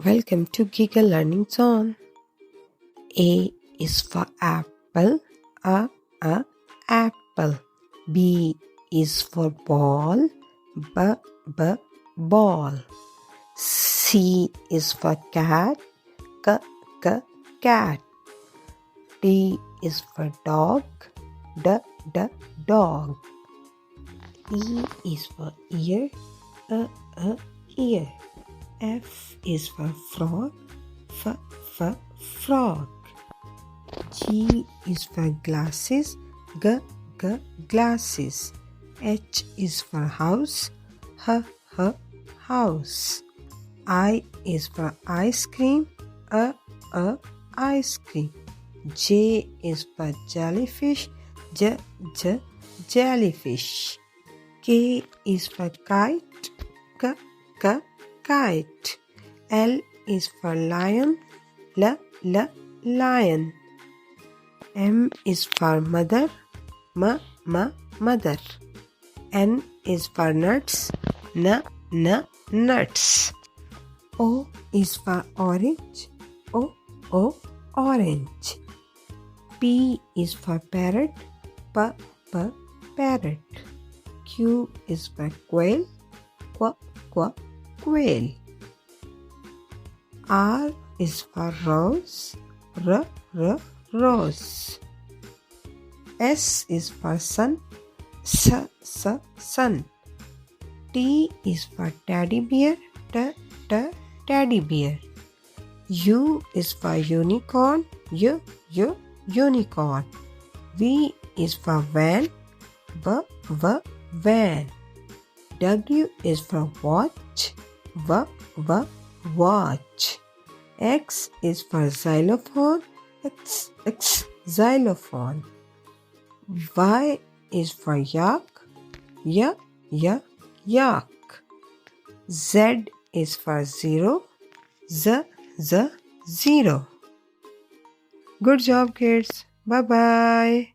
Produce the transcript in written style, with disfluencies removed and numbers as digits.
Welcome to Giggle Learning Zone. A is for apple, apple. B is for ball, ball. C is for cat, cat. D is for dog, dog. E is for ear, ear. F is for frog, frog. G is for glasses, glasses. H is for house, house. I is for ice cream, ice cream. J is for jellyfish, jellyfish. K is for kite, kite. L is for lion, lion. M is for mother, mother. N is for nuts, nuts. O is for orange, orange. P is for parrot, parrot. Q is for quail, quail. R is for rose, rose. S is for sun, sun. T is for teddy bear, teddy bear. U is for unicorn, unicorn. V is for van, van. W is for watch, watch. X is for xylophone, xylophone. Y is for yak, yak. Z is for zero, zero. Good job, kids. Bye-bye.